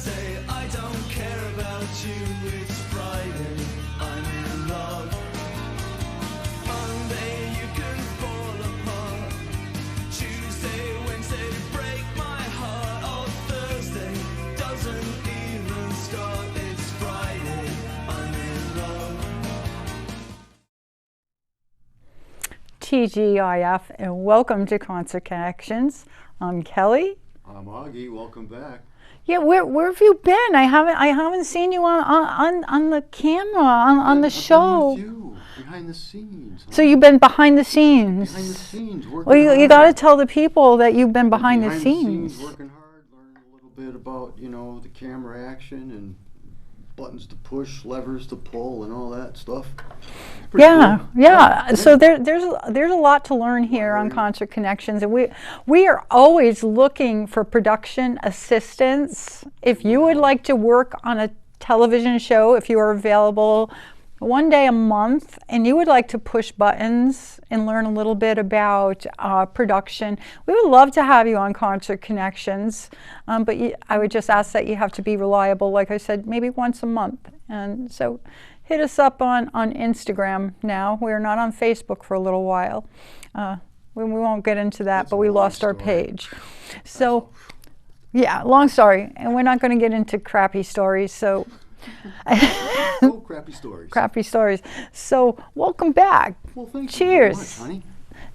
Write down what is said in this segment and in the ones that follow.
Thursday, I don't care about you. It's Friday, I'm in love. Monday, you can fall apart. Tuesday, Wednesday, break my heart. Oh, Thursday doesn't even start. It's Friday, I'm in love. TGIF, and welcome to Concert Connections. I'm Kelly. I'm Augie. Welcome back. Yeah, where have you been? I haven't seen you on the camera on the show. I've been with you, behind the scenes. So you've been behind the scenes. Behind the scenes, working Well, you hard. got to tell the people that you've been behind the scenes. Working hard, learning a little bit about the camera action and buttons to push, levers to pull, and all that stuff. Pretty Yeah, cool. yeah. So there's a lot to learn here on Concert Connections, and we are always looking for production assistance. If you would like to work on a television show, if you are available one day a month, and you would like to push buttons and learn a little bit about production, we would love to have you on Concert Connections. But I would just ask that you have to be reliable, like I said, maybe once a month. And so hit us up on Instagram now. We're not on Facebook for a little while. We won't get into that, That's but a we long lost our story. page. So, yeah, long story. And we're not going to get into crappy stories. So. Oh, crappy stories. Crappy stories. So, welcome back. Well, thank Cheers. you very much, honey.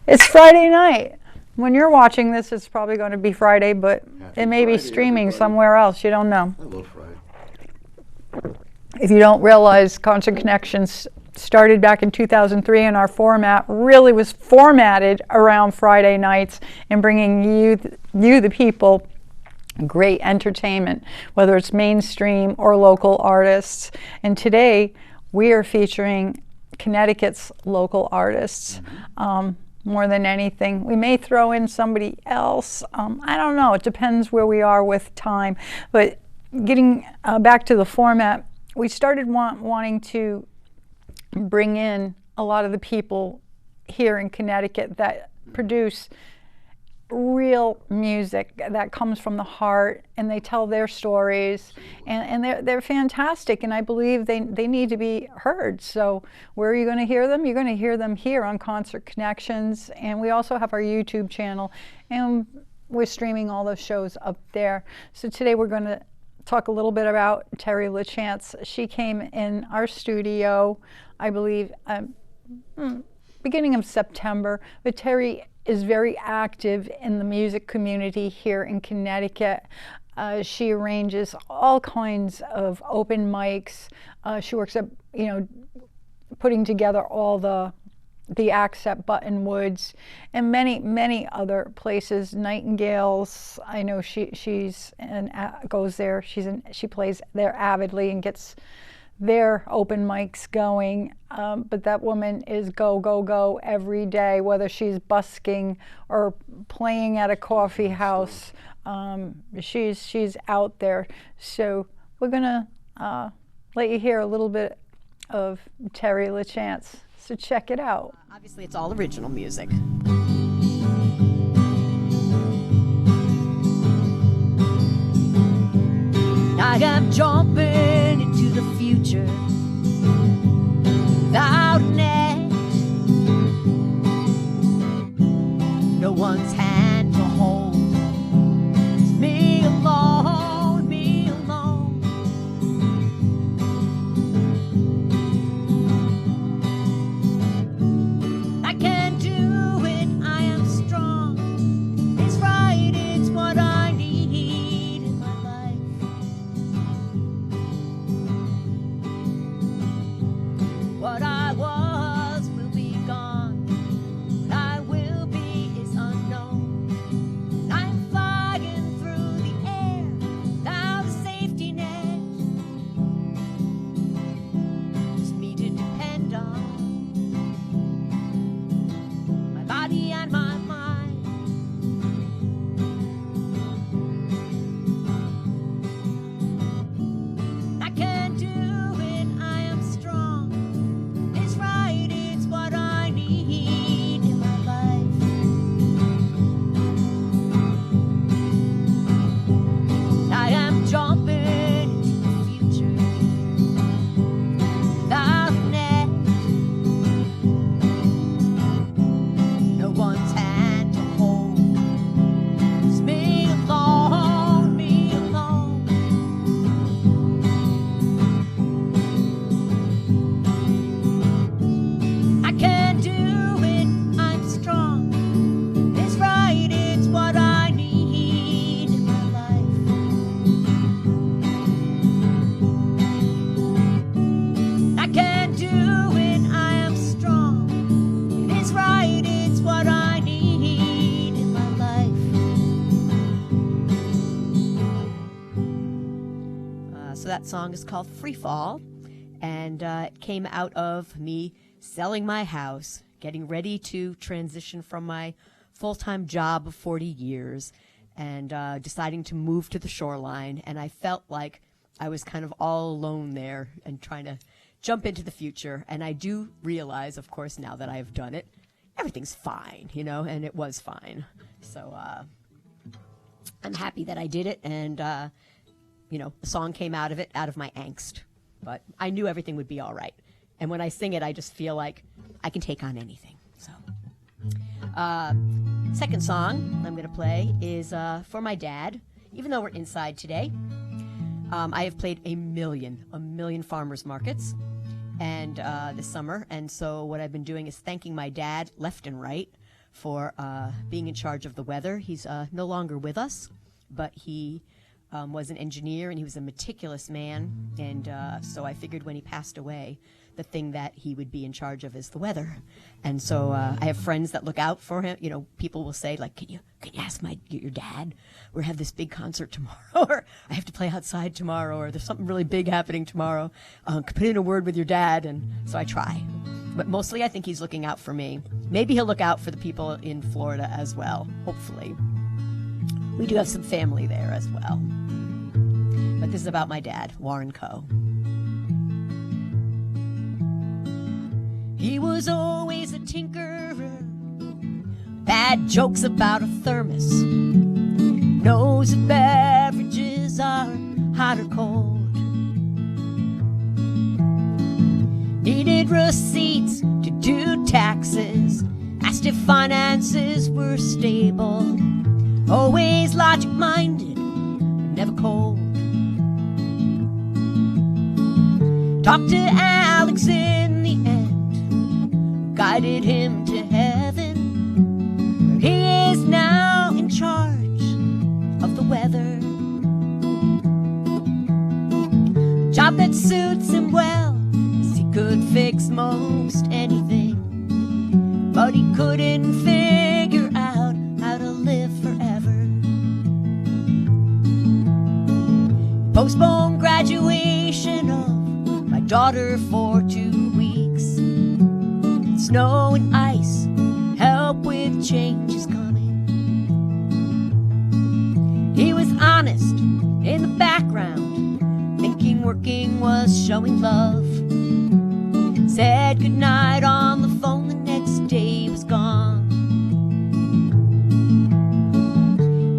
It's Friday night. When you're watching this, it's probably going to be Friday, but Happy it may be Friday, streaming everybody. somewhere else. You don't know. I love Friday. If you don't realize, Concert Connections started back in 2003, and our format really was formatted around Friday nights and bringing you the people, great entertainment, whether it's mainstream or local artists. And today we are featuring Connecticut's local artists. More than anything, we may throw in somebody else. I don't know. It depends where we are with time. But getting back to the format, we started wanting to bring in a lot of the people here in Connecticut that produce real music that comes from the heart, and they tell their stories, and they're fantastic, and I believe they need to be heard. So where are you going to hear them? You're going to hear them here on Concert Connections, and we also have our YouTube channel, and we're streaming all those shows up there. So today we're going to talk a little bit about Terri Lachance. She came in our studio, I believe, beginning of September, but Terri is very active in the music community here in Connecticut. She arranges all kinds of open mics. She works at, putting together all the acts at Buttonwoods and many other places. Nightingales, I know she's goes there. She plays there avidly and gets their open mics going, but that woman is go every day, whether she's busking or playing at a coffee house. She's out there. So we're gonna let you hear a little bit of Terri Lachance. So check it out. Obviously, it's all original music. I am jumping into the future without an edge. No one's hand to hold. It's me alone, me alone. I can do it, I am strong. It's right, it's what I need in my life. So that song is called Free Fall, and it came out of me selling my house, getting ready to transition from my full-time job of 40 years, and deciding to move to the shoreline. And I felt like I was kind of all alone there and trying to jump into the future. And I do realize, of course, now that I've done it, everything's fine, you know, and it was fine. So I'm happy that I did it, and, you know, the song came out of it, out of my angst. But I knew everything would be all right. And when I sing it, I just feel like I can take on anything. So, second song I'm going to play is for my dad, even though we're inside today. I have played a million farmers markets and this summer, and so what I've been doing is thanking my dad left and right for being in charge of the weather. He's no longer with us, but he was an engineer, and he was a meticulous man, and so I figured when he passed away, the thing that he would be in charge of is the weather. And so I have friends that look out for him. You know, people will say, like, can you ask your dad? We have this big concert tomorrow, or I have to play outside tomorrow, or there's something really big happening tomorrow. Put in a word with your dad. And so I try. But mostly I think he's looking out for me. Maybe he'll look out for the people in Florida as well, hopefully. We do have some family there as well. But this is about my dad, Warren Coe. He was always a tinkerer, bad jokes about a thermos, knows if beverages are hot or cold, needed receipts to do taxes, asked if finances were stable, always logic-minded, but never cold. Talked to Alex in the end, guided him to heaven, where he is now in charge of the weather. Job that suits him well, 'cause he could fix most anything, but he couldn't figure out how to live forever. Postponed graduation of my daughter for 2 weeks. Snow and ice, help with change is coming. He was honest in the background, thinking working was showing love. Said goodnight on the phone, the next day he was gone.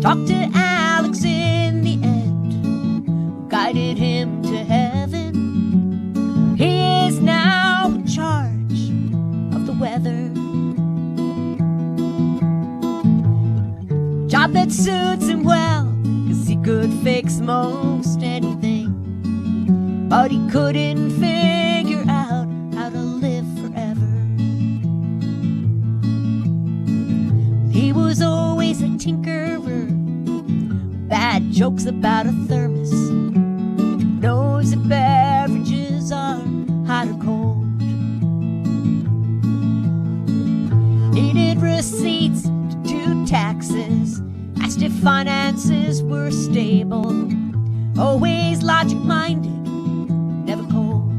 Talked to Alex in the end, guided him to heaven. He is now in charge of the weather. Job that suits him well, 'cause he could fix most anything, but he couldn't figure out how to live forever. He was always a tinkerer, bad jokes about a thermos, knows if beverages are hot or cold, needed receipts to do taxes, asked if finances were stable, always logic-minded, never cold.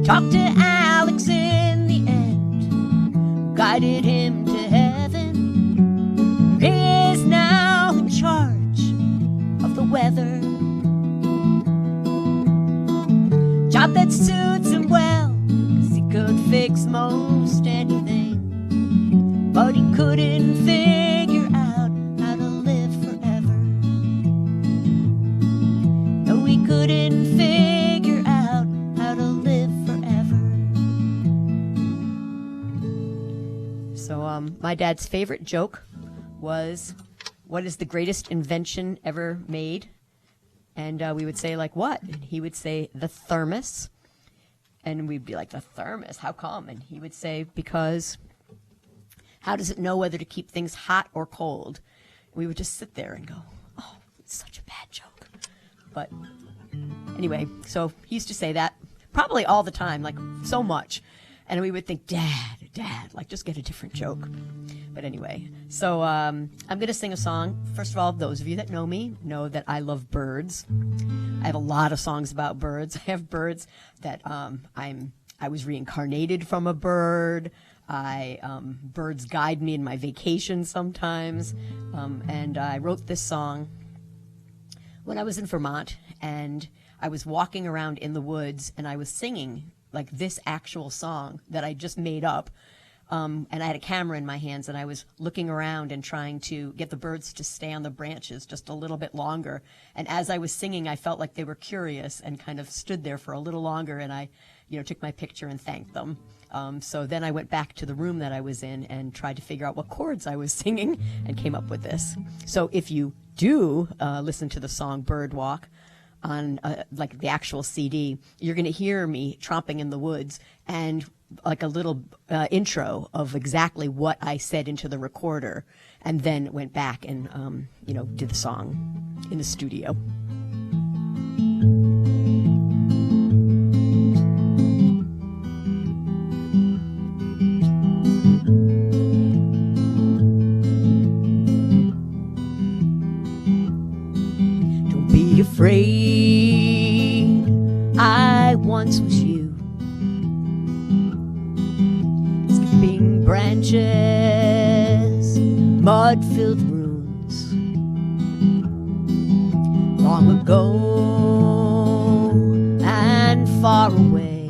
Talked to Alex in the end, guided him to heaven. He is now in charge of the weather. Job that suits him well, 'cause he could fix most anything, but he couldn't figure out how to live forever. No, he couldn't figure out how to live forever. So, my dad's favorite joke was, what is the greatest invention ever made? And we would say, like, what? And he would say, the thermos. And we'd be like, the thermos? How come? And he would say, because how does it know whether to keep things hot or cold? We would just sit there and go, oh, it's such a bad joke. But anyway, so he used to say that probably all the time, like so much. And we would think, Dad, Dad, like, just get a different joke. But anyway, so I'm going to sing a song. First of all, those of you that know me know that I love birds. I have a lot of songs about birds. I have birds that I was reincarnated from a bird. Birds guide me in my vacation sometimes. And I wrote this song when I was in Vermont, and I was walking around in the woods, and I was singing like this actual song that I just made up. And I had a camera in my hands, and I was looking around and trying to get the birds to stay on the branches just a little bit longer. And as I was singing, I felt like they were curious and kind of stood there for a little longer, and I, took my picture and thanked them. So then I went back to the room that I was in and tried to figure out what chords I was singing and came up with this. So if you do listen to the song Bird Walk on like the actual CD, you're going to hear me tromping in the woods and like a little intro of exactly what I said into the recorder, and then went back and did the song in the studio. Don't be afraid, I once was you. Branches, mud-filled ruins. Long ago and far away,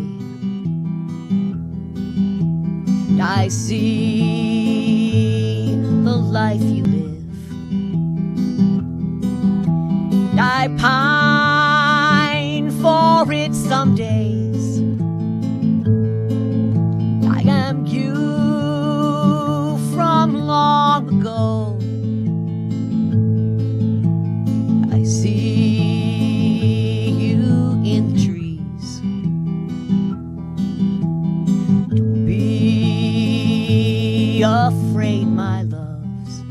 I see the life you live. I pine for it some days. I am you from long ago. I see you in the trees. Don't be afraid, my loves.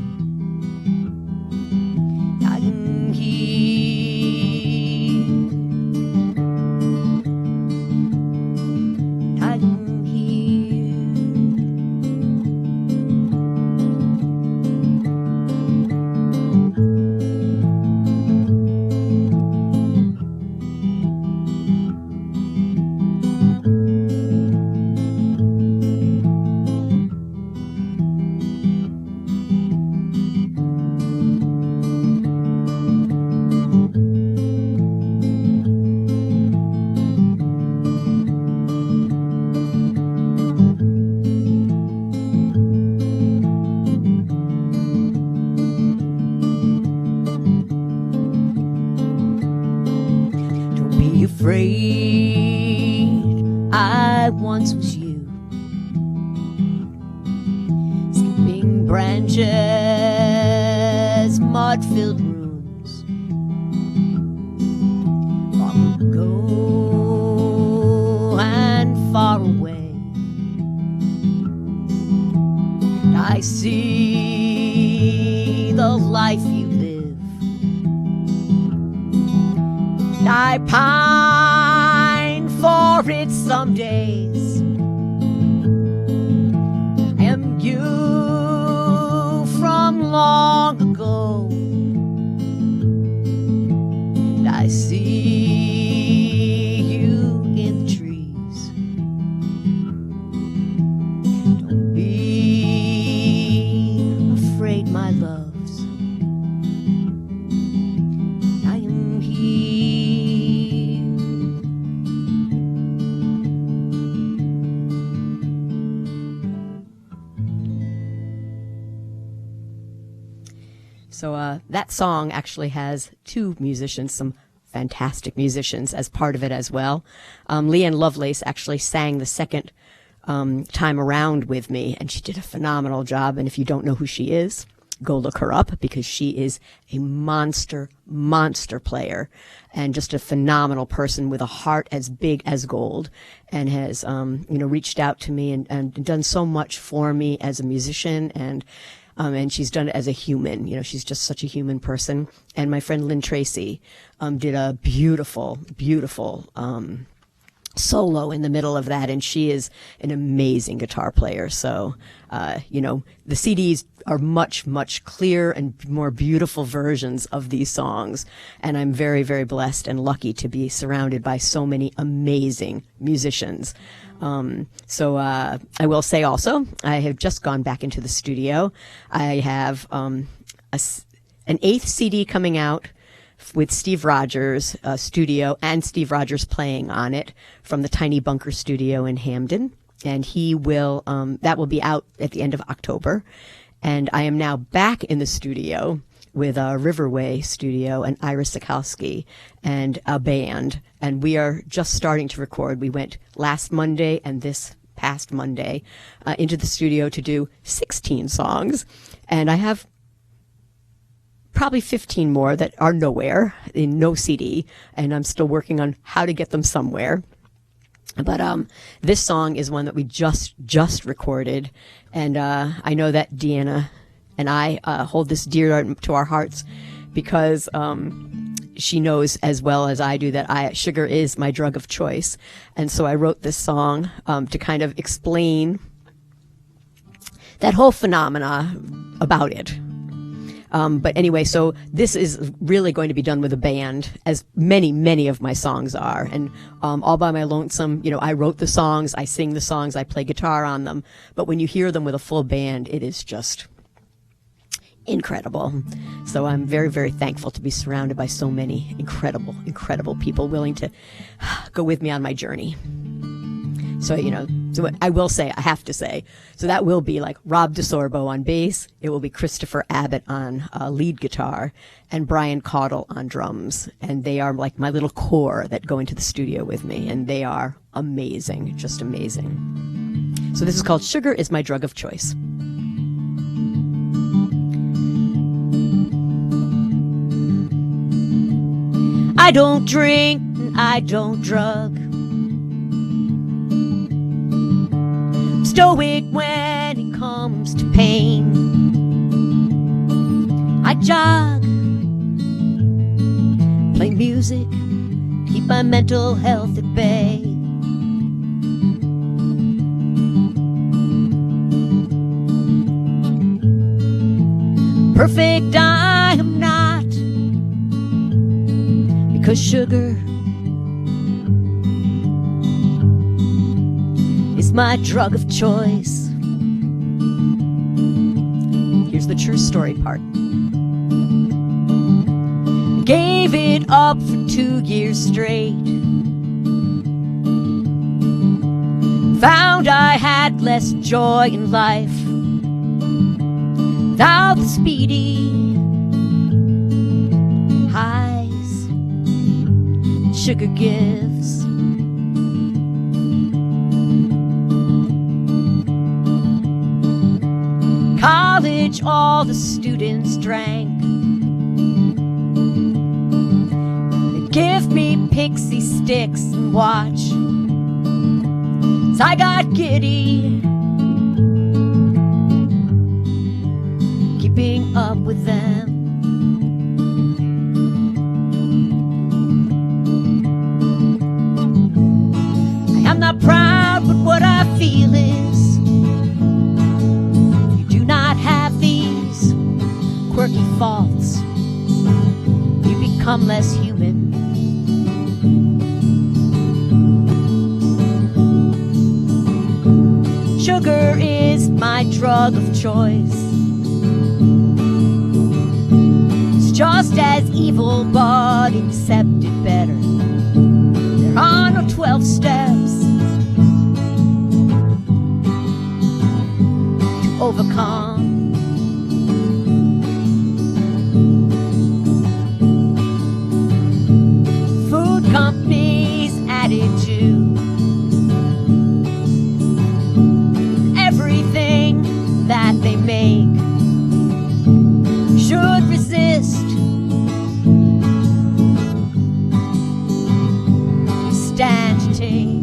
I am here. I am here. Afraid, I once was you. Skipping branches, mud-filled rooms. Long ago and far away, I see the life you live. I pine for it some days. I am you from long ago. And I see you in the trees. Don't be afraid, my loves. I am here. So that song actually has two musicians, some fantastic musicians, as part of it as well. Leanne Lovelace actually sang the second time around with me, and she did a phenomenal job. And if you don't know who she is, go look her up, because she is a monster player and just a phenomenal person with a heart as big as gold, and has reached out to me and done so much for me as a musician, and she's done it as a human. She's just such a human person. And my friend Lynn Tracy did a beautiful solo in the middle of that, and she is an amazing guitar player. So, the CDs are much, much clearer and more beautiful versions of these songs, and I'm very, very blessed and lucky to be surrounded by so many amazing musicians. So I will say also, I have just gone back into the studio. I have an 8th CD coming out with Steve Rogers' studio and Steve Rogers playing on it from the Tiny Bunker Studio in Hamden. And he will, that will be out at the end of October. And I am now back in the studio with Riverway Studio and Ira Sikowski and a band. And we are just starting to record. We went last Monday and this past Monday into the studio to do 16 songs. And I have probably 15 more that are nowhere, in no CD, and I'm still working on how to get them somewhere. But this song is one that we just recorded, and I know that Deanna and I hold this dear to our hearts because she knows as well as I do that sugar is my drug of choice, and so I wrote this song to kind of explain that whole phenomena about it. But anyway, so this is really going to be done with a band, as many, many of my songs are. And all by my lonesome, I wrote the songs, I sing the songs, I play guitar on them. But when you hear them with a full band, it is just incredible. So I'm very, very thankful to be surrounded by so many incredible, incredible people willing to go with me on my journey. So, so I will say, I have to say, so that will be like Rob DeSorbo on bass. It will be Christopher Abbott on lead guitar and Brian Caudle on drums. And they are like my little core that go into the studio with me. And they are amazing, just amazing. So this is called Sugar is My Drug of Choice. I don't drink, I don't drug. Stoic when it comes to pain. I jog, play music, keep my mental health at bay. Perfect I am not, because sugar is my drug of choice. Here's the true story part. Gave it up for 2 years straight. Found I had less joy in life without the speedy highs sugar gives. College, all the students drank. They'd give me pixie sticks and watch as I got giddy, keeping up with them. I am not proud, but what I feel is you do not have these quirky faults. You become less human. Sugar is my drug of choice. It's just as evil, but accepted better. There are no 12 steps to overcome. Food companies added to everything that they make should resist. Stand to take.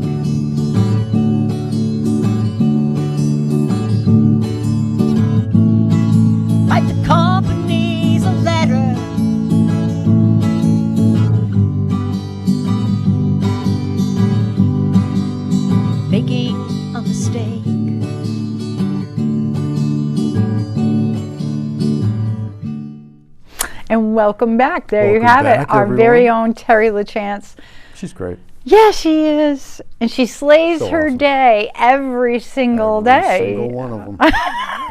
And welcome back. There you Welcome have it. back, Our everyone. very own Terri Lachance. She's great. Yeah, she is. And she slays So her awesome. day every single Every day. single one of them.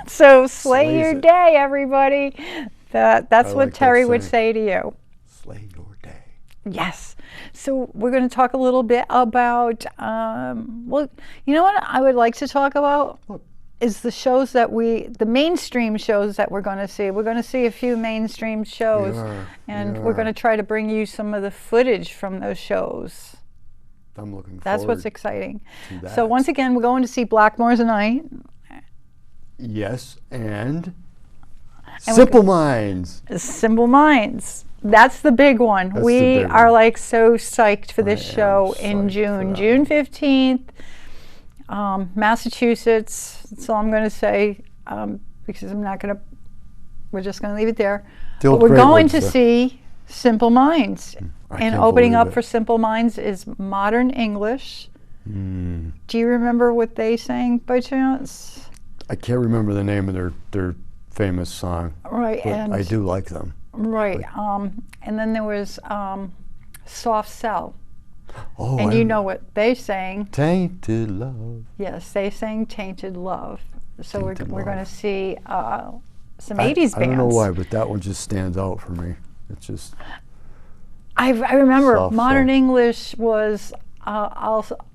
So slay Slays your it. day, everybody. That's I what like that Terri would saying. say to you. Slay your day. Yes. So we're going to talk a little bit about, well, you know what I would like to talk about What? is the shows the mainstream shows that we're going to see. We're going to see a few mainstream shows, and we're going to try to bring you some of the footage from those shows. I'm looking That's forward what's exciting. to that. So once again, we're going to see Blackmore's Night. Yes, and And Simple Minds. Simple Minds. That's the big one. That's the We big are one. like so psyched for this I am show in psyched for June. that June one. 15th, Massachusetts. That's all I'm going to say because we're just going to leave it there. The But old we're Great going Woods, to see Simple Minds. I And can't opening believe up it. for Simple Minds is Modern English. Mm. Do you remember what they sang by chance? I can't remember the name of their famous song, Right, but and I do like them. right. And then there was Soft Cell. Oh, And you know what they sang. Tainted Love. Yes, they sang Tainted Love. So Tainted we're going to Love. see some I 80s bands. I don't know why, but that one just stands out for me. It's just I remember Soft Modern Cell. English was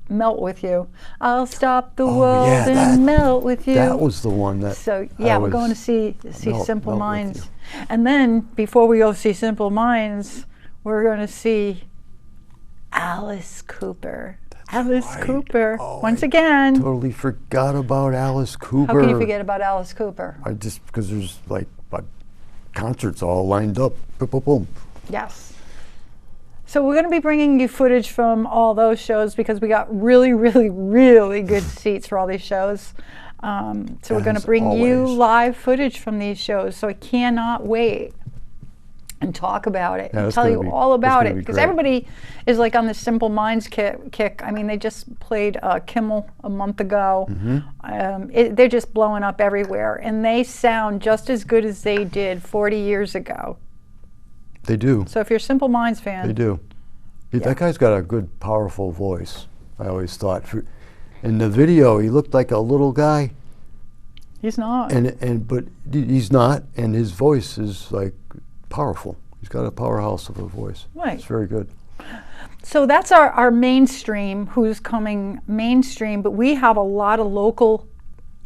melt with you. I'll stop the Oh, world yeah, and that- melt with you. that was the one that. So I yeah, we're going to was- see Simple Melt with Minds, and then before we go see Simple Minds, we're going to see Alice Cooper. Alice right. Cooper Oh, once I again. Totally forgot about Alice Cooper. How can you forget about Alice Cooper? I just because there's like concerts all lined up. Boom, boom, boom. Yes. So we're going to be bringing you footage from all those shows because we got really, really, really good seats for all these shows. So we're going to As bring you always. live footage from these shows. So I cannot wait and talk about it Yeah, and that's tell gonna you be- all that's about gonna it be because great. everybody is like on the Simple Minds kick. I mean, they just played Kimmel a month ago. Mm-hmm. They're just blowing up everywhere, and they sound just as good as they did 40 years ago. They do. So if you're a Simple Minds fan, They do. That guy's got a good, powerful voice. I always thought. In the video, he looked like a little guy, he's not. but he's not, and his voice is like powerful. He's got a powerhouse of a voice. Right. It's very good. So that's our mainstream, who's coming mainstream, but we have a lot of local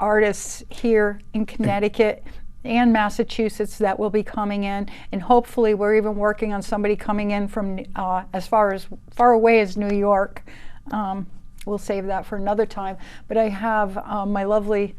artists here in Connecticut and Massachusetts that will be coming in, and hopefully we're even working on somebody coming in from as far away as New York. We'll save that for another time. But I have my lovely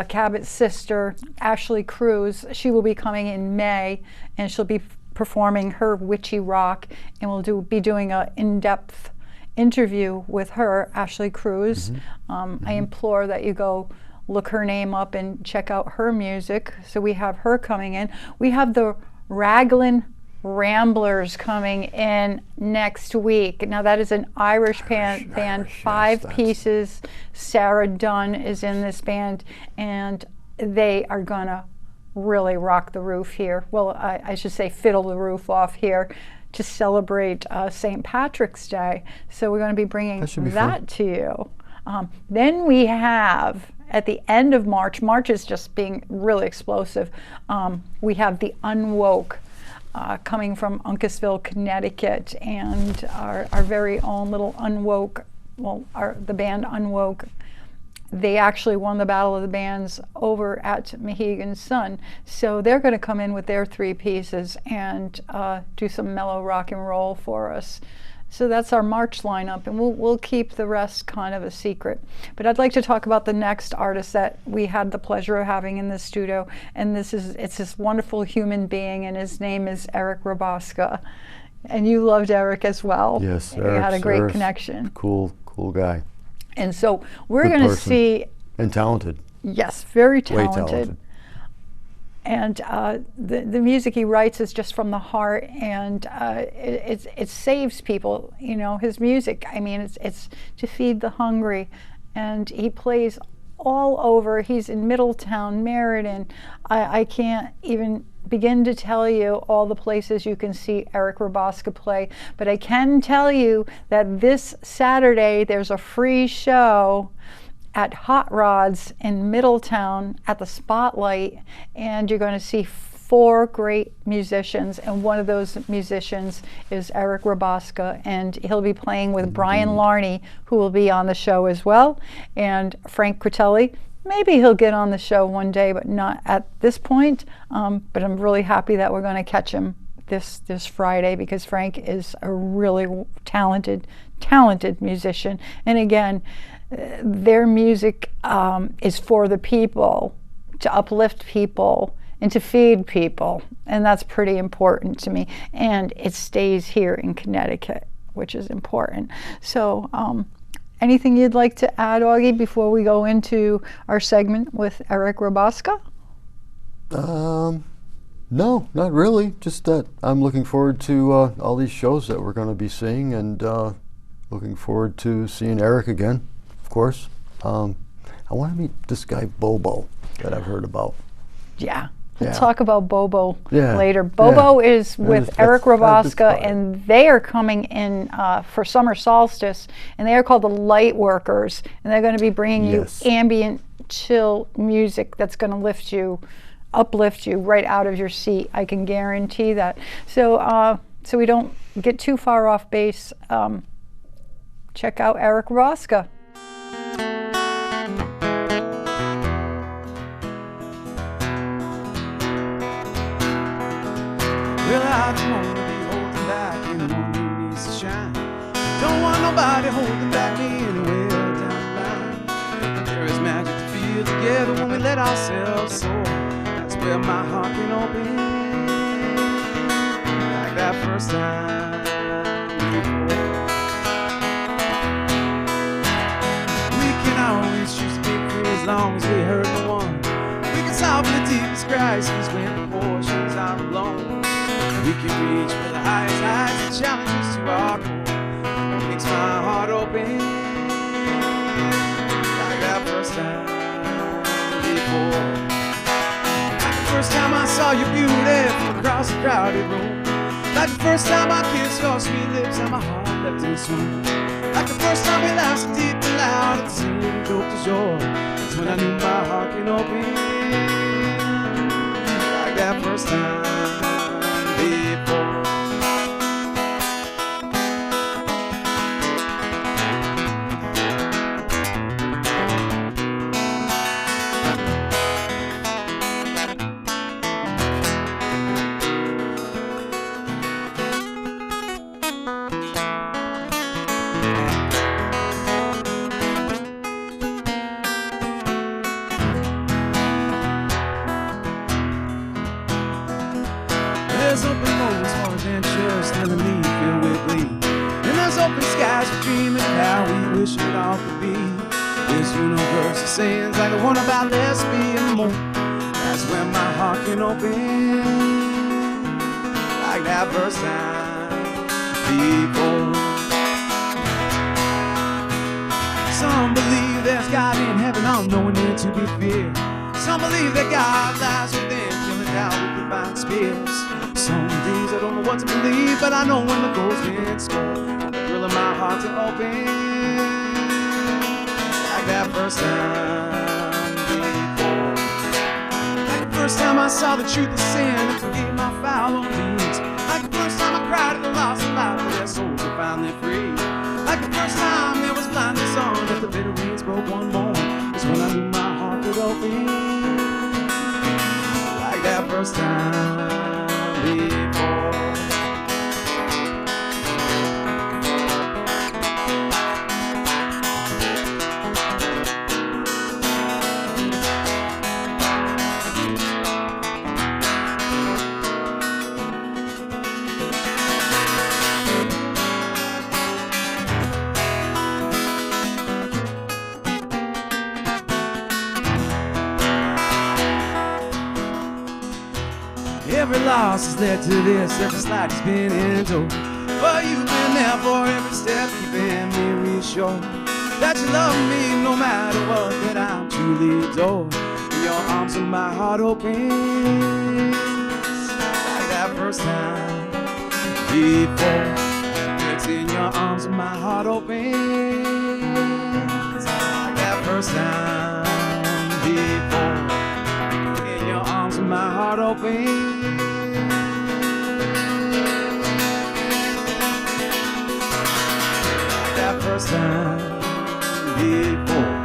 Cabot sister, Ashley Cruz. She will be coming in May, and she'll be performing her witchy rock, and we'll be doing an in-depth interview with her, Ashley Cruz. I implore that you go look her name up and check out her music. So we have her coming in. We have the Raglan Ramblers coming in next week. Now that is an Irish band, yes, 5 that's- pieces. Sarah Dunn is in this band, and they are gonna really rock the roof here. Well, I should say fiddle the roof off here to celebrate St. Patrick's Day. So we're going to be bringing That should be that fun. to you. Then we have, at the end of March is just being really explosive, we have the Unwoke coming from Uncasville, Connecticut, and our very own little Unwoke, the band Unwoke, they actually won the Battle of the Bands over at Mohegan Sun. So they're going to come in with their 3 pieces and do some mellow rock and roll for us. So that's our March lineup, and we'll keep the rest kind of a secret. But I'd like to talk about the next artist that we had the pleasure of having in the studio, and it's this wonderful human being, and his name is Erik Rabassca. And you loved Erik as well. Yes, You had a great Eric's connection. Cool guy. And so we're Good going to person. see, And talented. yes, very Way talented. talented. And the music he writes is just from the heart, and it saves people. You know, his music. I mean, it's to feed the hungry, and he plays all over. He's in Middletown, Meriden. I can't even begin to tell you all the places you can see Erik Rabassca play, but I can tell you that this Saturday there's a free show at Hot Rods in Middletown at the Spotlight, and you're going to see 4 great musicians, and one of those musicians is Erik Rabassca, and he'll be playing with Brian Larney, who will be on the show as well, and Frank Critelli. Maybe he'll get on the show one day, but not at this point. But I'm really happy that we're going to catch him this Friday, because Frank is a really talented musician. And again, their music is for the people, to uplift people and to feed people, and that's pretty important to me. And it stays here in Connecticut, which is important. So anything you'd like to add, Augie, before we go into our segment with Erik Rabassca? No, not really. Just that I'm looking forward to all these shows that we're going to be seeing, and looking forward to seeing Erik again, of course. I want to meet this guy Bobo that I've heard about. Yeah. We'll talk about Bobo Yeah. later. Bobo Yeah. is with Erik Rabassca, and they are coming in for summer solstice, and they are called the Light Workers, and they're going to be bringing Yes. you ambient, chill music that's going to uplift you right out of your seat. I can guarantee that. So, so we don't get too far off base, check out Erik Rabassca. Well, I don't want to be holding back anyone who needs to shine. Don't want nobody holding back me anywhere down the line. There is magic to feel together when we let ourselves soar. That's where my heart can open, like that first time before. We can always choose to be free as long as we hurt no one. We can solve the deepest crises when proportions are blown. We can reach for the highest heights and challenges to our core. Makes my heart open, like that first time before. Like the first time I saw your beauty from across a crowded room. Like the first time I kissed your sweet lips and my heart leapt in a swoon. Like the first time we laughed so deep and loud at the same joke du jour. That's when I knew my heart can open, like that first time before. There's open moments for adventure, still a need filled with glee. And there's open skies for dreaming how we wish it all could be. This universe of scenes like the one about lesbian more. That's when my heart can open, like that first time before. Some believe there's God in heaven, all knowing it to be feared. Some believe that God lies within, killing down with divine spears. Some days I don't know what to believe, but I know when the goal's been scored, I'm thrilling my heart to open, like that first time before. Like the first time I saw the truth of sin and forgave my foul deeds. Like the first time I cried at the loss of life, but their souls were finally free. Like the first time there was blindness on, but the bitter winds broke one more. It's when I knew my heart would open, like that first time before. Every loss has led to this, every slide has been endured. But you've been there for every step, keeping me reassured. that you love me no matter what, that I'm truly adored. In your arms and my heart opens like that first time before. It's in your arms and my heart opens like that first time before. In your arms and my heart opens like that first time before.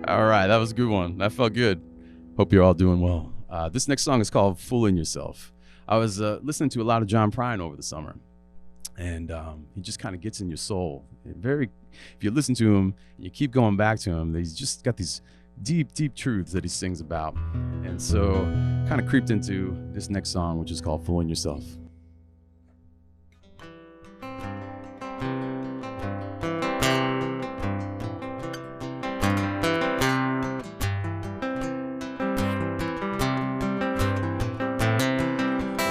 All right, that was a good one. That felt good. Hope you're all doing well. This next song is called Fooling Yourself. I was listening to a lot of John Prine over the summer, and he just kind of gets in your soul. If you listen to him, you keep going back to him, he's just got these deep, deep truths that he sings about. And so kind of creeped into this next song, which is called Fooling Yourself.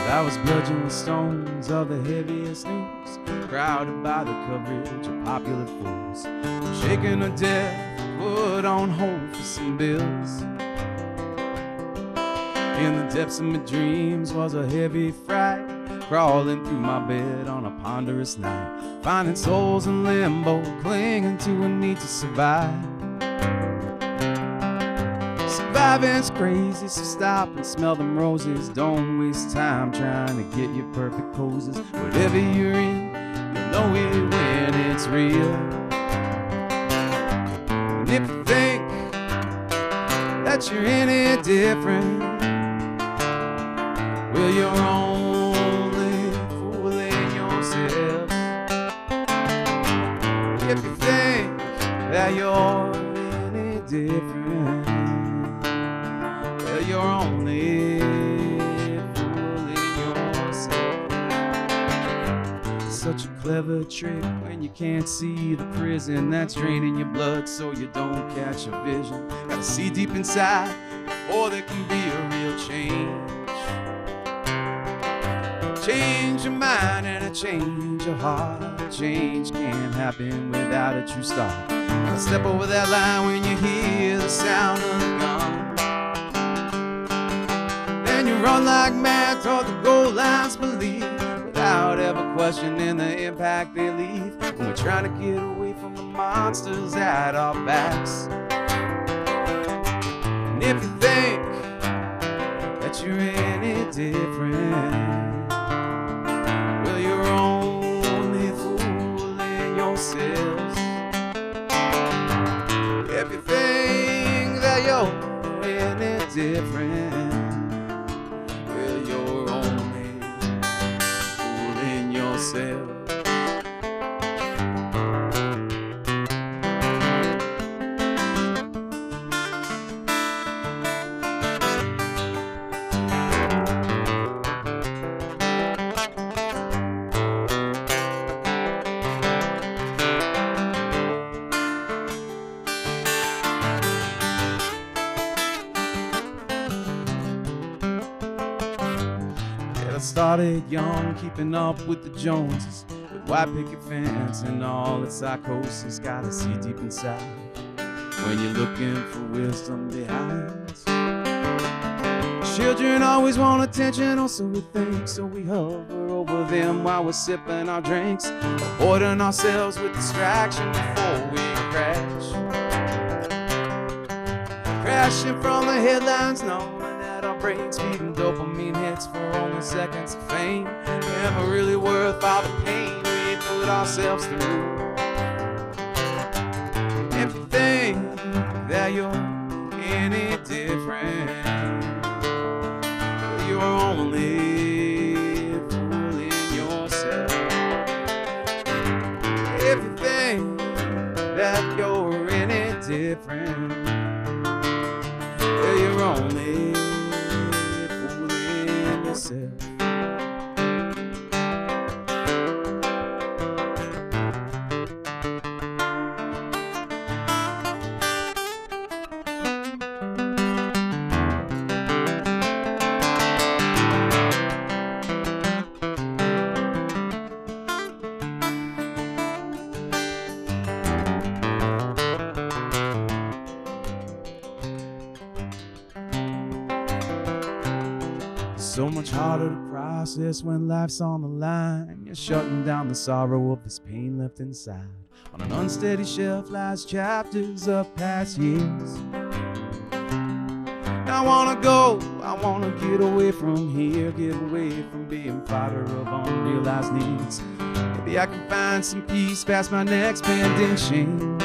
I was bludgeoned with stones of the heaviest news, crowded by the coverage of popular fools, shaken to death, put on hold for some bills. In the depths of my dreams was a heavy fright, crawling through my bed on a ponderous night, finding souls in limbo, clinging to a need to survive. Surviving's crazy, so stop and smell them roses. Don't waste time trying to get your perfect poses. Whatever you're in, you'll know it when it's real. And if you think that you're any different, well, you're only fooling yourself. If you think that you're any different, you're only fooling yourself. Such a clever trick when you can't see the prison that's draining your blood so you don't catch a vision. Gotta see deep inside before there can be a real change. Change your mind and a change your heart. Change can't happen without a true start. Gotta step over that line when you hear the sound of the gun. You run like mad toward the goal lines, believe, without ever questioning the impact they leave. When we're trying to get away from the monsters at our backs. And if you think that you're any different, well, you're only fooling yourselves. If you think that you're any different, yourself. I started young, keeping up with the Joneses, with white picket fence and all its psychosis. Gotta see deep inside when you're looking for wisdom behind. Children always want attention, or so we think, so we hover over them while we're sipping our drinks, avoiding ourselves with distraction before we crash. Crashing from the headlines, knowing that our brains feeding dopamine hits for only seconds of fame. Never really worth all the pain we put ourselves through. If you think that you're any different, you're only fooling yourself. If you think that you're any different, you're only fooling yourself. So much harder to process when life's on the line. You're shutting down the sorrow of this pain left inside. On an unsteady shelf lies chapters of past years. I wanna go, I wanna get away from here, get away from being fodder of unrealized needs. Maybe I can find some peace past my next pending shame.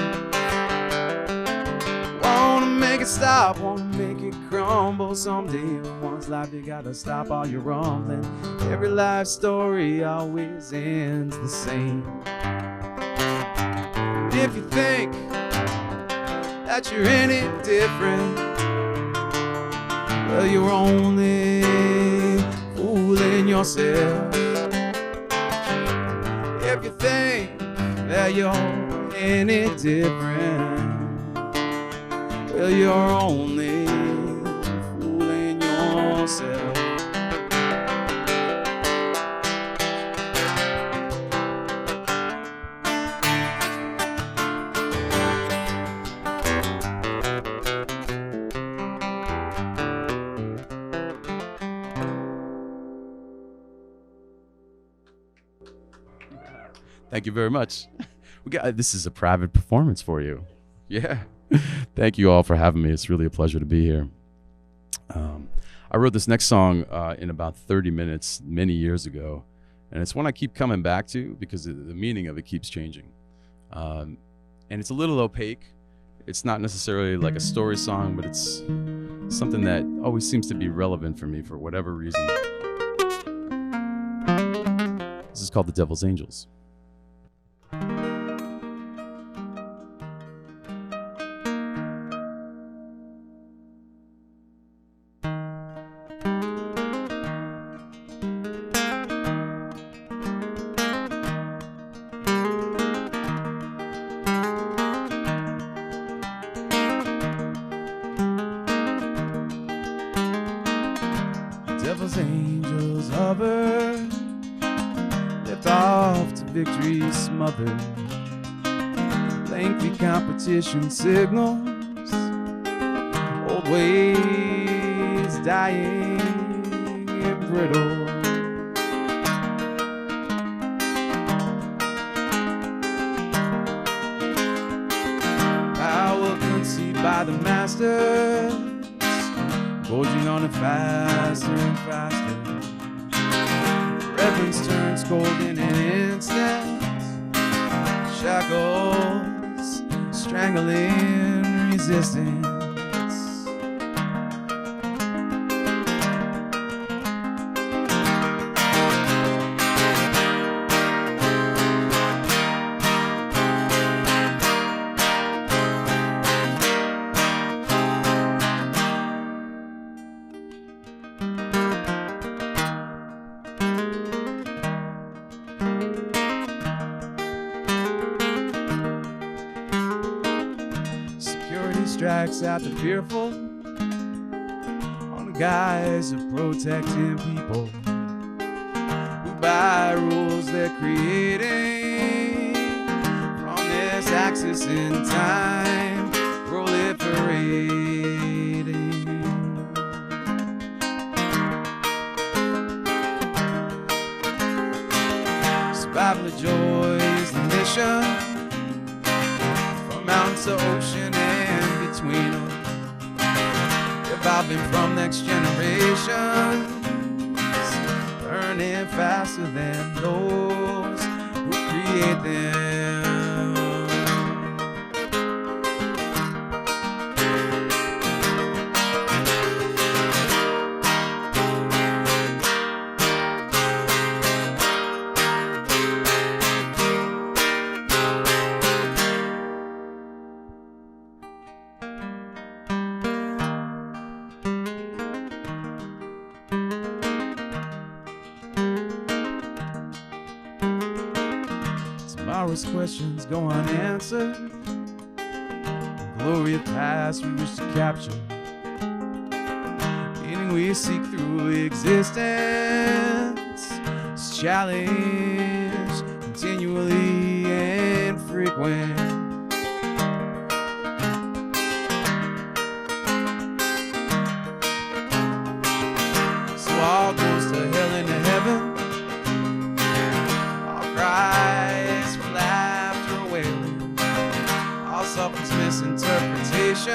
Wanna make it stop, wanna make it crumble someday. In one's life you gotta stop all your rumbling. Every life story always ends the same. And if you think that you're any different, well, you're only fooling yourself. If you think that you're any different, well, you're only fooling yourself. Thank you very much. This is a private performance for you. Yeah. Thank you all for having me. It's really a pleasure to be here. I wrote this next song in about 30 minutes many years ago, and it's one I keep coming back to because the meaning of it keeps changing. And it's a little opaque. It's not necessarily like a story song, but it's something that always seems to be relevant for me for whatever reason. This is called The Devil's Angels. Devil's angels hover, lift off to victory smothered. Lengthy competition signals, old ways dying and brittle. Power conceived by the masters, gorging on it faster and faster. Reverence turns cold in an instant. Shackles strangling resistance. Strikes out the fearful on the guise of protecting people who by rules they're creating from this axis in time proliferating. Survival of joy is the mission, from mountain to ocean between them, evolving from next generations, burning faster than those who create them. Tomorrow's questions go unanswered. The glory of past we wish to capture. Meaning we seek through existence. It's challenge continually and frequent. So I'll go all suffers misinterpretation,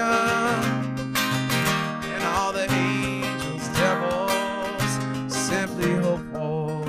and all the angels, devils, simply hopeful.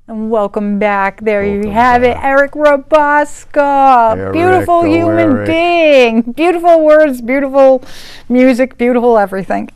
And welcome back. There you Welcome have it, back. Erik Rabassca. Erik, Beautiful go human Erik. being. Beautiful words, beautiful music, beautiful everything.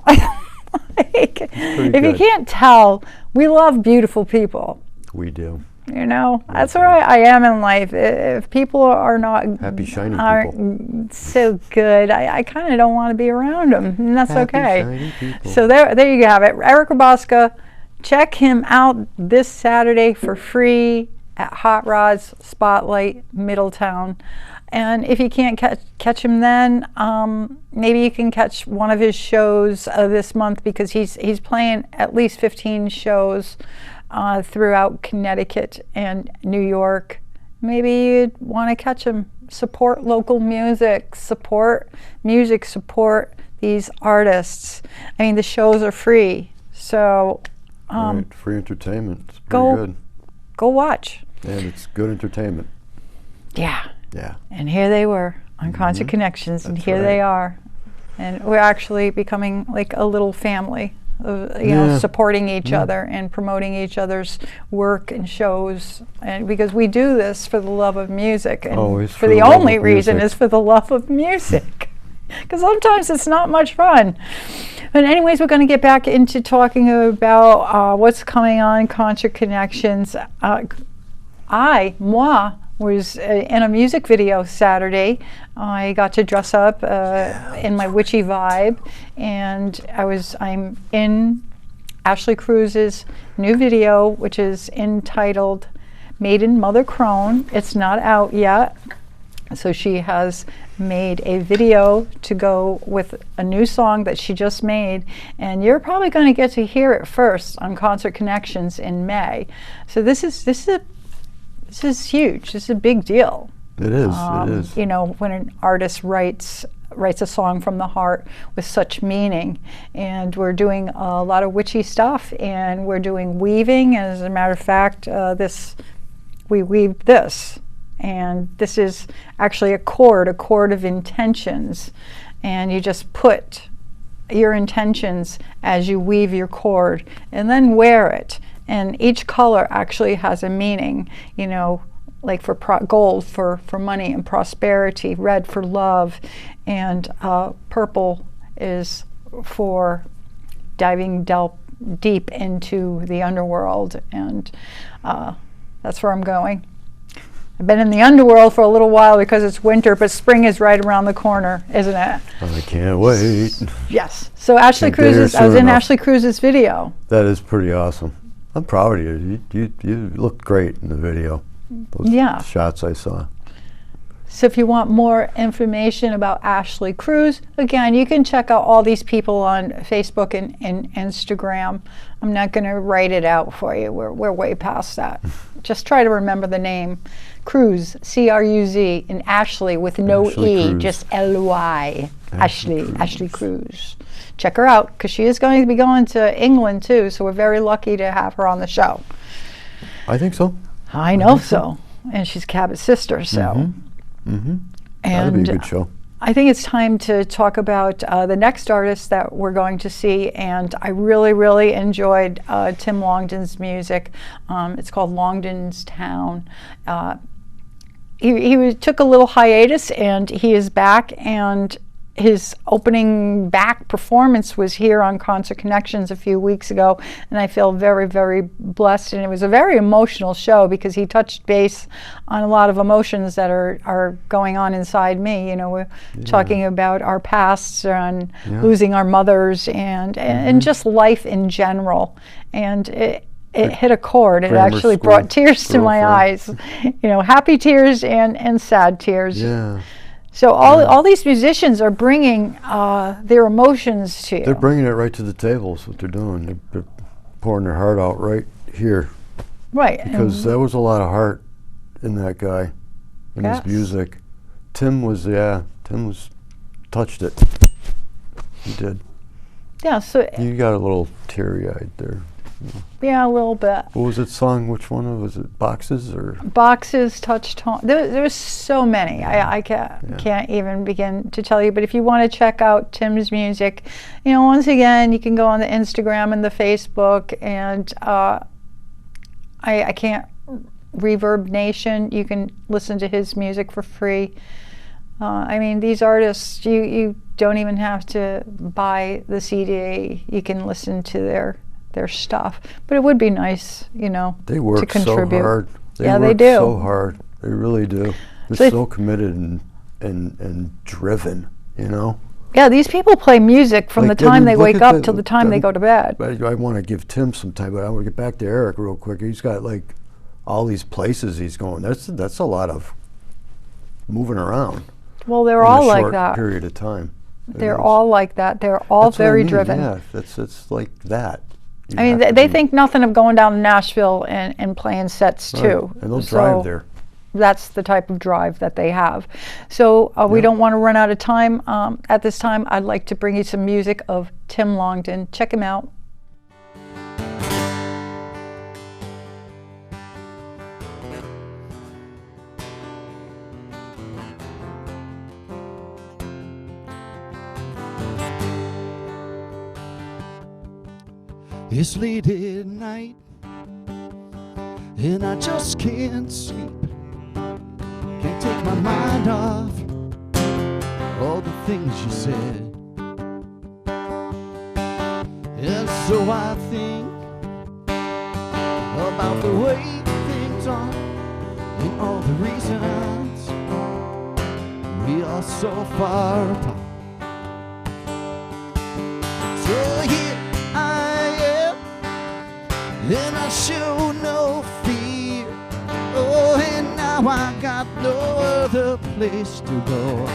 If you good. can't tell, we love beautiful people. We do. You know, that's where I am in life. If people are not Happy, shiny aren't so good, I kind of don't want to be around them, and that's Happy, okay. shiny people. So there you have it. Erik Rabassca. Check him out this Saturday for free at Hot Rods Spotlight, Middletown. And if you can't catch him then, maybe you can catch one of his shows this month, because he's playing at least 15 shows throughout Connecticut and New York. Maybe you'd want to catch him. Support local music, support these artists. I mean, the shows are free, so Right, free entertainment. It's pretty go- good. go watch. And it's good entertainment. Yeah. Yeah. And here they were on Concert Connections, and That's here they right. are. And we're actually becoming like a little family of, you know, Yeah. supporting each other and promoting each other's work and shows. And because we do this for the love of music, and Always for for the the love only of reason music. is for the love of music. Because sometimes it's not much fun. But anyways, we're going to get back into talking about what's coming on Concert Connections. Moi, was in a music video Saturday. I got to dress up in my witchy vibe, and I'm in Ashley Cruz's new video, which is entitled Maiden Mother Crone. It's not out yet, so she has made a video to go with a new song that she just made, and you're probably going to get to hear it first on Concert Connections in May. So this is huge. This is a big deal. It is. It is. You know, when an artist writes a song from the heart with such meaning. And we're doing a lot of witchy stuff, and we're doing weaving. As a matter of fact, we weave this. And this is actually a cord of intentions. And you just put your intentions as you weave your cord, and then wear it. And each color actually has a meaning, you know, like for gold for money and prosperity, red for love, and purple is for diving deep into the underworld. And that's where I'm going. I've been in the underworld for a little while because it's winter, but spring is right around the corner, isn't it? I can't wait. Yes. So Ashley Can't get here Cruz's, I was soon in enough. Ashley Cruz's video. That is pretty awesome. I'm proud of you. You looked great in the video. Those Yeah. shots I saw. So if you want more information about Ashley Cruz, again, you can check out all these people on Facebook and Instagram. I'm not going to write it out for you. We're way past that. Just try to remember the name. Cruz, C-R-U-Z, and Ashley with no Ashley E, Cruz. just L-Y. Ashley Ashley Cruz. Check her out, because she is going to be going to England too, so we're very lucky to have her on the show. I think so. I know so. And she's Cabot's sister, so. Mm-hmm. And That'll be a good show. I think it's time to talk about the next artist that we're going to see, and I really, really enjoyed Tim Longden's music. It's called Longden's Town. He took a little hiatus, and he is back, and his opening back performance was here on Concert Connections a few weeks ago, and I feel very, very blessed. And it was a very emotional show because he touched base on a lot of emotions that are going on inside me. You know, we're talking about our pasts and losing our mothers and just life in general. And it hit a chord. It actually brought tears to my eyes. You know, happy tears and sad tears. Yeah. So all these musicians are bringing their emotions to you. They're bringing it right to the table. Is what they're doing. They're pouring their heart out right here. Right. Because there was a lot of heart in that guy, in his music. Tim touched it. He did. Yeah. So you got a little teary-eyed there. Yeah, a little bit. What was it song? Which one was it? Boxes or? Boxes, Touched Home. There was so many. I can't even begin to tell you. But if you want to check out Tim's music, you know, once again, you can go on the Instagram and the Facebook, and I can't. Reverb Nation. You can listen to his music for free. I mean, these artists, you don't even have to buy the CD. You can listen to their stuff, but it would be nice, you know, they work to contribute. So hard. They do so hard. They really do. They're so committed and driven, you know. Yeah, these people play music from the time they wake up till the time they go to bed. I want to give Tim some time, but I want to get back to Erik real quick. He's got like all these places he's going. That's a lot of moving around. Well, they're all like that. Period of time. They're all like that. They're all very driven. Yeah, it's like that. I mean, they think nothing of going down to Nashville and playing sets too. And they'll drive there. That's the type of drive that they have. So we don't want to run out of time. At this time, I'd like to bring you some music of Tim Longden. Check him out. It's late at night and I just can't sleep. Can't take my mind off all the things you said. And so I think about the way things are and all the reasons we are so far apart. So here I am, and I show no fear. Oh, and now I got no other place to go.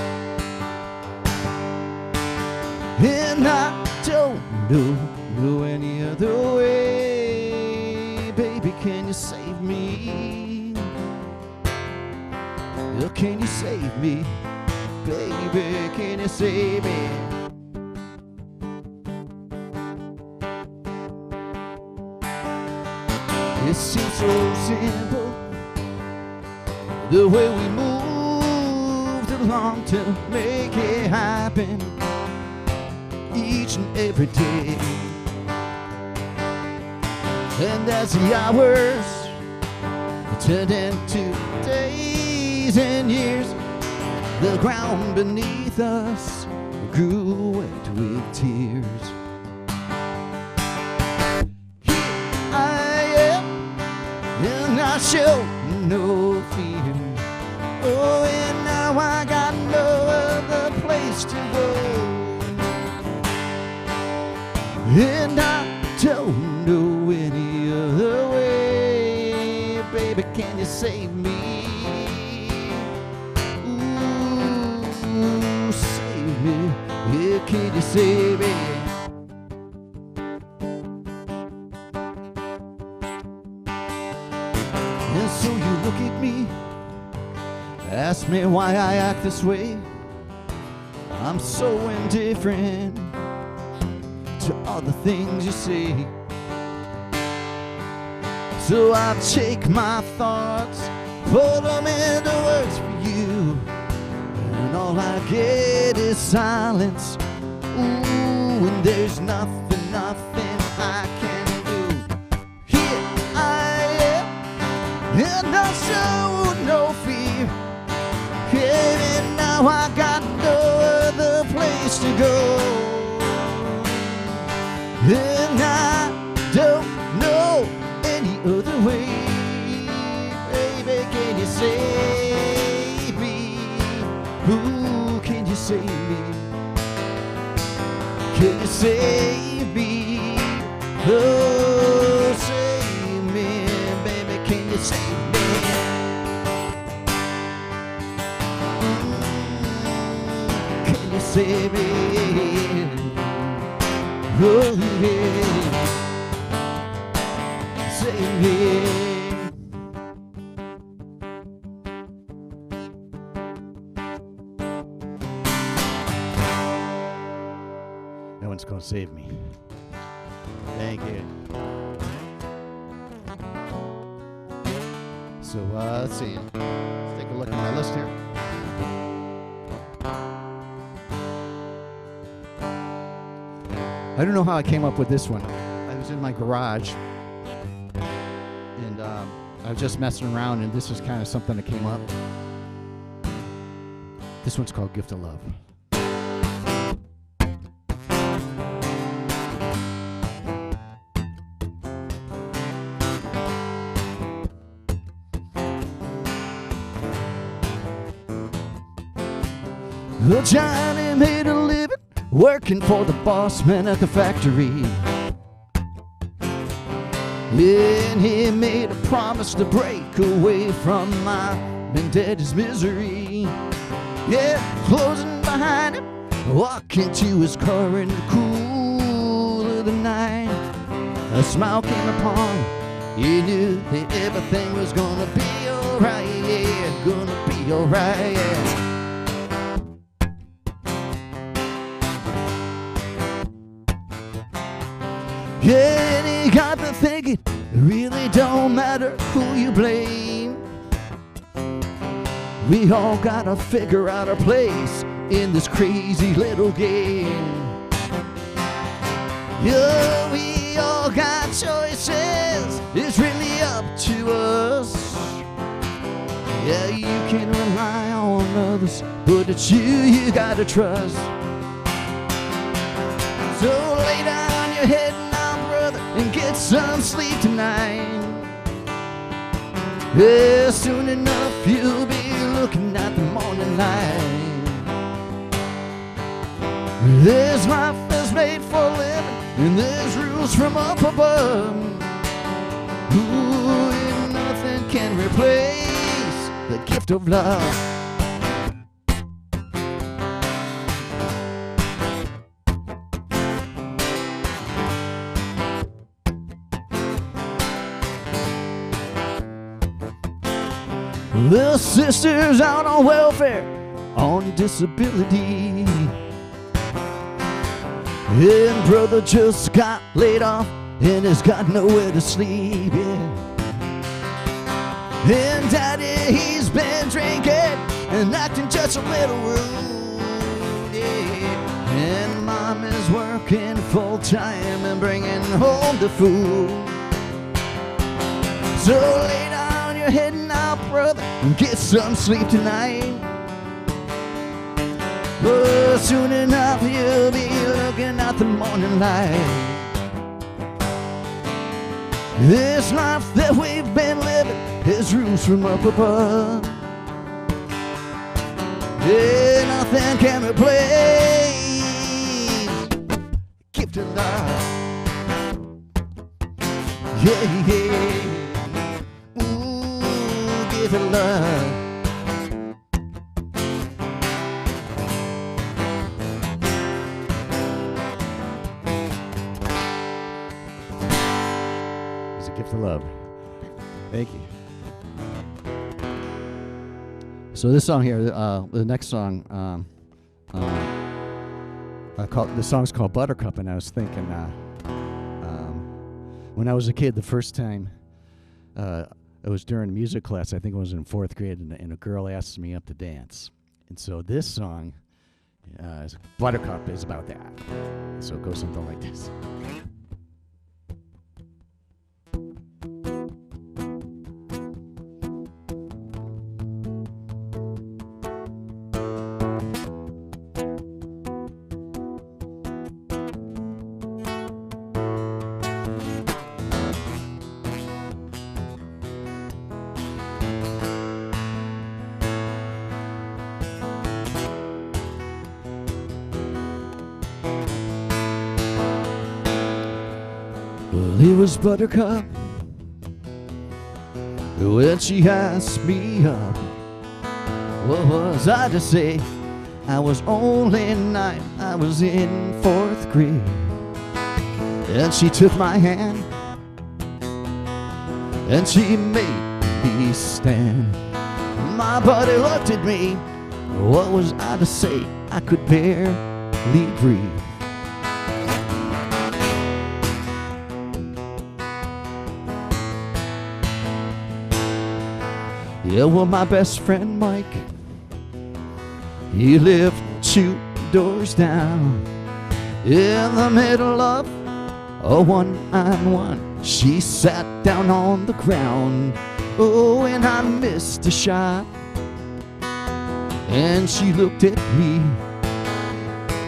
And I don't know any other way. Baby, can you save me? Oh, can you save me? Baby, can you save me? It seems so simple, the way we moved along to make it happen each and every day. And as the hours turned into days and years, the ground beneath us grew wet with tears. Here I am, and I show no fear. Oh, and now I got no other place to go. And I don't know any other way. Baby, can you save me? Ooh, save me. Yeah, can you save me? And so you look at me, ask me why I act this way. I'm so indifferent to all the things you say. So I take my thoughts, put them into words for you, and all I get is silence. Ooh, and there's nothing I can do. Here I am, and I show no fear. Yeah, and now I got no other place to go. And I don't know any other way. Baby, can you save me? Ooh, can you save me? Can you save me? Oh, save me, baby, can you save me? Can you save me? Oh, yeah. Save me. No one's gonna save me. Thank you. So let's see. Let's take a look at my list here. I don't know how I came up with this one. I was in my garage and I was just messing around, and this is kind of something that came up. This one's called Gift of Love. Well, Johnny made a living working for the boss man at the factory. And he made a promise to break away from my and daddy's misery. Yeah, closing behind him, walking to his car in the cool of the night. A smile came upon him. He knew that everything was gonna be alright. Yeah, gonna be alright. Yeah. Yeah, and he got to thinking, it really don't matter who you blame. We all gotta figure out our place in this crazy little game. Yeah, we all got choices, it's really up to us. Yeah, you can rely on others, but it's you gotta trust. So lay down your head and get some sleep tonight. Yeah, soon enough you'll be looking at the morning light. This life is made for living, and there's rules from up above. Ooh, and nothing can replace the gift of love. The sister's out on welfare, on disability. And brother just got laid off and has got nowhere to sleep, yeah. And daddy, he's been drinking and acting just a little rude, yeah. And mom is working full time and bringing home the food. So lay down your head now, brother, and get some sleep tonight. But soon enough you'll be looking at the morning light. This life that we've been living is rules from up above. Yeah, nothing can replace gift of love. Yeah, yeah. Ooh, gift of love. Gift of love. Thank you. So this song here, the next song, the song's called Buttercup, and I was thinking, when I was a kid, the first time, it was during music class. I think it was in 4th grade, and a girl asked me up to dance, and so this song, Buttercup, is about that. So it goes something like this. it was Buttercup. When she asked me up, what was I to say? I was only 9, I was in 4th grade. And she took my hand, and she made me stand. My buddy looked at me, what was I to say? I could barely breathe. Yeah, well, my best friend Mike, he lived 2 doors down. In the middle of a one-on-one, she sat down on the ground. Oh, and I missed a shot, and she looked at me.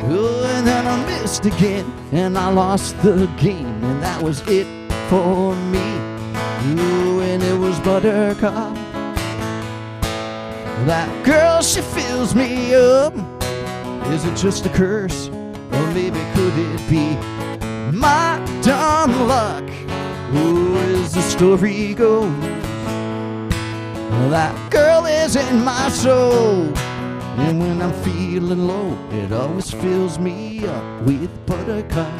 Oh, and then I missed again, and I lost the game, and that was it for me. Oh, and it was Buttercup. That girl, she fills me up. Is it just a curse? Or maybe could it be my dumb luck? Oh, as the story goes, that girl is in my soul. And when I'm feeling low, it always fills me up with Buttercup.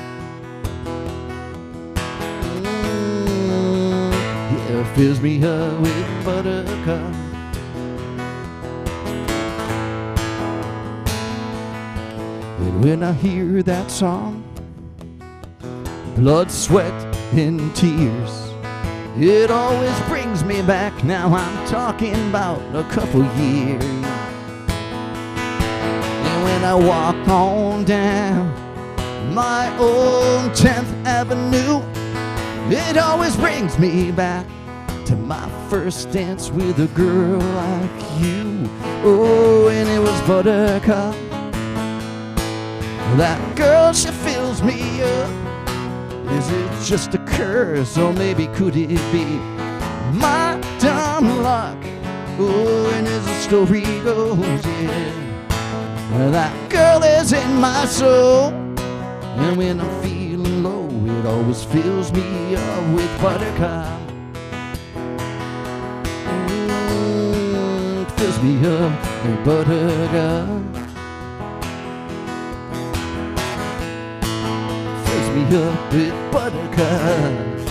Yeah, it fills me up with Buttercup. And when I hear that song, blood, sweat, and tears, it always brings me back. Now I'm talking about a couple years. And when I walk on down my own 10th Avenue, it always brings me back to my first dance with a girl like you. Oh, and it was Buttercup. That girl, she fills me up. Is it just a curse, or maybe could it be my dumb luck? Oh, and as the story goes, yeah, that girl is in my soul. And when I'm feeling low, it always fills me up with Buttercup. It fills me up with Buttercup. Me up with Buttercup.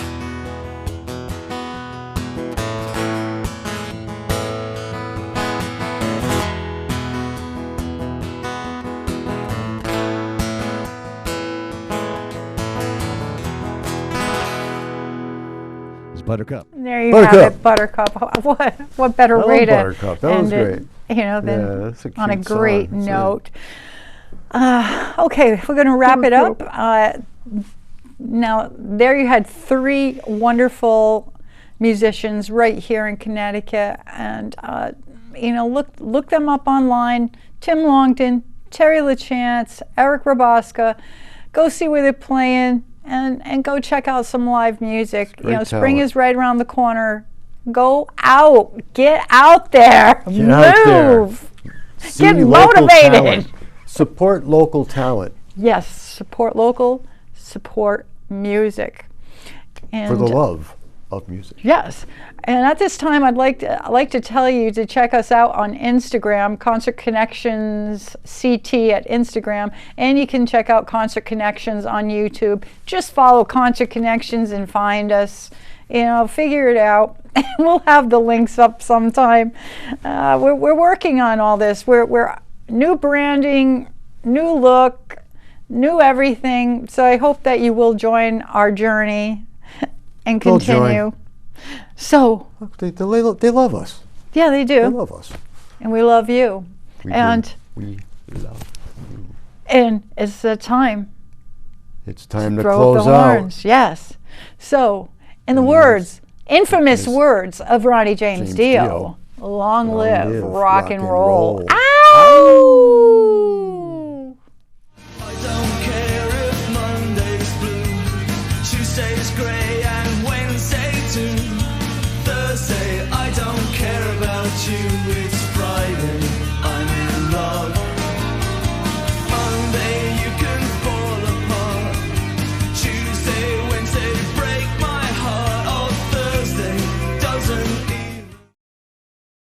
It's Buttercup. There you Buttercup. have it, Buttercup. What better I way love to Buttercup. That was end it, great. you know, than Yeah, that's a on a cute great song. It's a- note. Okay, we're going to wrap it up. Now, there you had 3 wonderful musicians right here in Connecticut, and you know, look them up online. Tim Longden, Terri Lachance, Erik Rabassca. Go see where they're playing, and go check out some live music. You know, spring talent. is right around the corner. Go out, get out there, Get out there. move, See get local motivated. talent. Support local talent Yes, support local, support music. And for the love of music. yes, and at this time, I'd like to tell you to check us out on Instagram, Concert Connections CT at Instagram, and you can check out Concert Connections on YouTube. Just follow Concert Connections and find us. You know, figure it out. We'll have the links up sometime. We're working on all this. We're new branding, new look, new everything. So I hope that you will join our journey and They'll join. continue. So, They love us. yeah, they They do. love us. And we love you. We And do. We love you. and it's the time It's time to throw close up the out. horns. Yes. So, in the words, infamous words of Ronnie James, James Dio, Dio. long live live rock and roll. Ow!